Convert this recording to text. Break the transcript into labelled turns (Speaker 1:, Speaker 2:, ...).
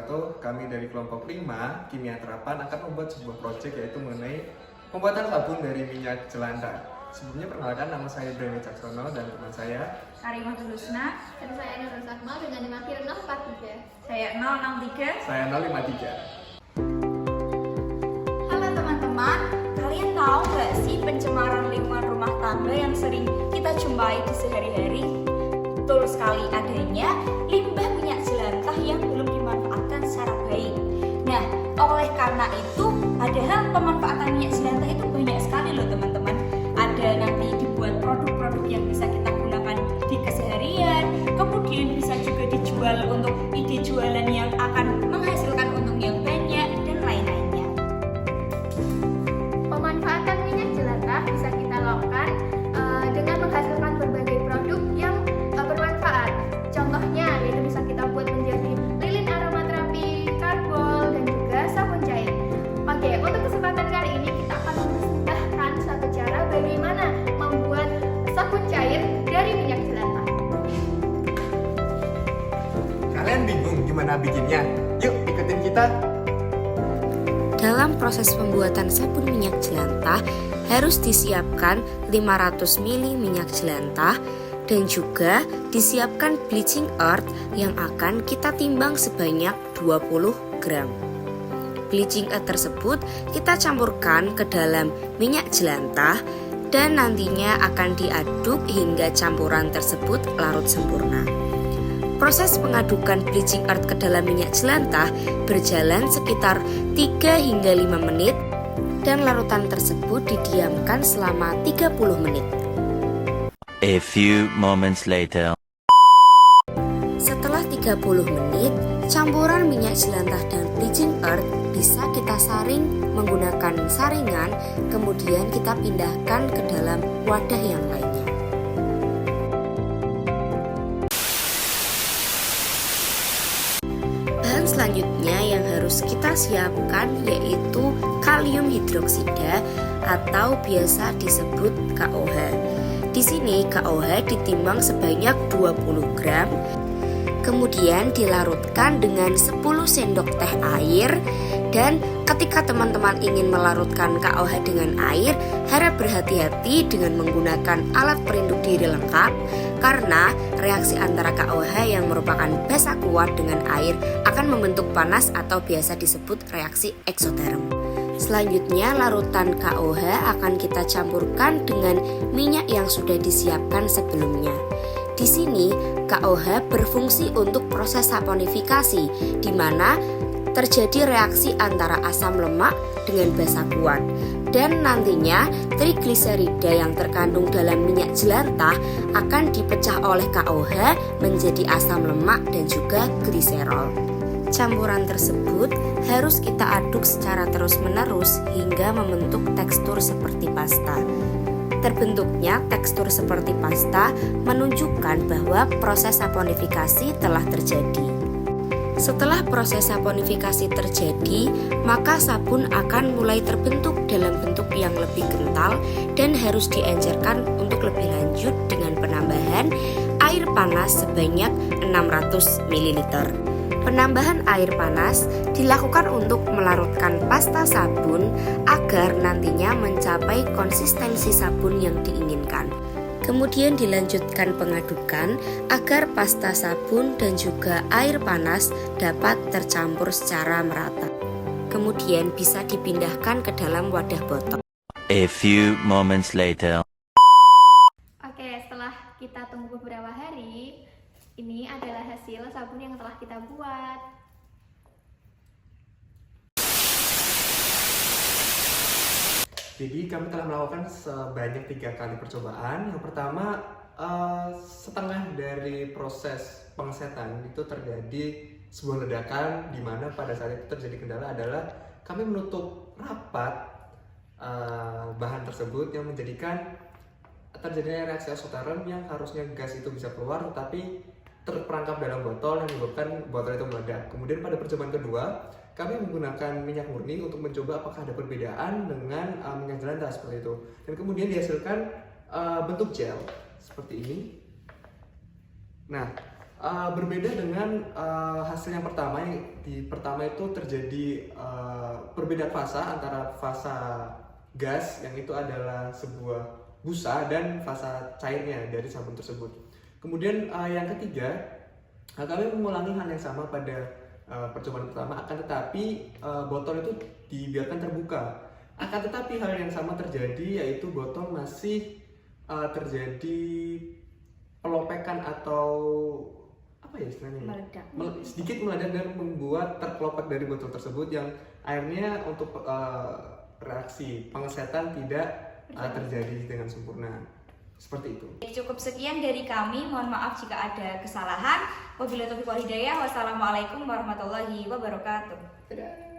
Speaker 1: wabarakatuh. Kami dari kelompok 5 Kimia Terapan akan membuat sebuah proyek yaitu mengenai pembuatan sabun dari minyak jelantah. Sebelumnya perkenalkan, nama saya Ibrahim Caksono dan teman saya
Speaker 2: Karimah Tulusna.
Speaker 3: Dan saya Nurul Sakmal dengan NIM 043.
Speaker 2: Saya 063.
Speaker 1: saya 053.
Speaker 2: Halo teman-teman, kalian tahu nggak sih pencemaran lingkungan rumah tangga yang sering kita jumpai di sehari-hari? Betul sekali, adanya limbah minyak jelantah yang belum dimanfaatkan secara baik. Nah, oleh karena itu, padahal pemanfaatan minyak jelantah itu banyak sekali loh teman-teman. Ada nanti dibuat produk-produk yang bisa kita gunakan di keseharian, kemudian bisa juga dijual untuk ide jualan yang akan menghasilkan untung yang banyak dan lain-lainnya.
Speaker 3: Pemanfaatan minyak jelantah bisa kita lakukan dengan menghasilkan berbagai produk yang bermanfaat. Contohnya yaitu bisa kita buat menjadi lilin aromaterapi, karbol, dan juga sabun cair. Oke, untuk kesempatan kali ini kita akan mempersembahkan satu cara bagaimana membuat sabun cair dari minyak jelantah.
Speaker 1: Kalian bingung gimana bikinnya? Yuk ikutin kita.
Speaker 4: Dalam proses pembuatan sabun minyak jelantah harus disiapkan 500 ml minyak jelantah dan juga disiapkan bleaching earth yang akan kita timbang sebanyak 20 gram. Bleaching earth tersebut kita campurkan ke dalam minyak jelantah dan nantinya akan diaduk hingga campuran tersebut larut sempurna. Proses pengadukan bleaching earth ke dalam minyak jelantah berjalan sekitar 3 hingga 5 menit dan larutan tersebut didiamkan selama 30 menit.
Speaker 5: A few moments later.
Speaker 4: Setelah 30 menit, campuran minyak jelantah dan bleaching earth bisa kita saring menggunakan saringan, kemudian kita pindahkan ke dalam wadah yang lainnya. Bahan selanjutnya yang harus kita siapkan yaitu kalium hidroksida atau biasa disebut KOH. Di sini KOH ditimbang sebanyak 20 gram, kemudian dilarutkan dengan 10 sendok teh air. Dan ketika teman-teman ingin melarutkan KOH dengan air, harap berhati-hati dengan menggunakan alat pelindung diri lengkap karena reaksi antara KOH yang merupakan basa kuat dengan air akan membentuk panas atau biasa disebut reaksi eksoterm. Selanjutnya larutan KOH akan kita campurkan dengan minyak yang sudah disiapkan sebelumnya. Di sini KOH berfungsi untuk proses saponifikasi di mana terjadi reaksi antara asam lemak dengan basa kuat. Dan nantinya trigliserida yang terkandung dalam minyak jelantah akan dipecah oleh KOH menjadi asam lemak dan juga gliserol. Campuran tersebut harus kita aduk secara terus-menerus hingga membentuk tekstur seperti pasta. Terbentuknya tekstur seperti pasta menunjukkan bahwa proses saponifikasi telah terjadi. Setelah proses saponifikasi terjadi, maka sabun akan mulai terbentuk dalam bentuk yang lebih kental dan harus dianjurkan untuk lebih lanjut dengan penambahan air panas sebanyak 600 ml. Penambahan air panas dilakukan untuk melarutkan pasta sabun agar nantinya mencapai konsistensi sabun yang diinginkan. Kemudian dilanjutkan pengadukan agar pasta sabun dan juga air panas dapat tercampur secara merata. Kemudian bisa dipindahkan ke dalam wadah botol.
Speaker 5: A few moments later.
Speaker 3: Oke, setelah kita tunggu beberapa hari, ini adalah hasil sabun yang telah kita buat.
Speaker 1: Jadi kami telah melakukan sebanyak 3 kali percobaan. Yang pertama, setengah dari proses pengesetan itu terjadi sebuah ledakan di mana pada saat itu terjadi kendala adalah kami menutup rapat bahan tersebut yang menjadikan terjadinya reaksi eksoterm yang harusnya gas itu bisa keluar tetapi terperangkap dalam botol yang menyebabkan botol itu meledak. Kemudian pada percobaan kedua, kami menggunakan minyak murni untuk mencoba apakah ada perbedaan dengan minyak jelantah seperti itu. Dan kemudian dihasilkan bentuk gel seperti ini. Nah, Berbeda dengan hasil yang pertama. Di pertama itu terjadi perbedaan fasa antara fasa gas yang itu adalah sebuah busa dan fasa cairnya dari sabun tersebut. Kemudian yang ketiga, kami mengulangi hal yang sama pada percobaan pertama, akan tetapi botol itu dibiarkan terbuka. Akan tetapi hal yang sama terjadi, yaitu botol masih terjadi pelopekan atau apa ya istilahnya?
Speaker 2: Meledak.
Speaker 1: Sedikit meledak dan membuat terkelopak dari botol tersebut yang akhirnya untuk reaksi pengesetan tidak terjadi dengan sempurna. Seperti itu.
Speaker 2: Cukup sekian dari kami. Mohon maaf jika ada kesalahan. Wabillahi taufiq wal hidayah. Wassalamualaikum warahmatullahi wabarakatuh.
Speaker 1: Dadah.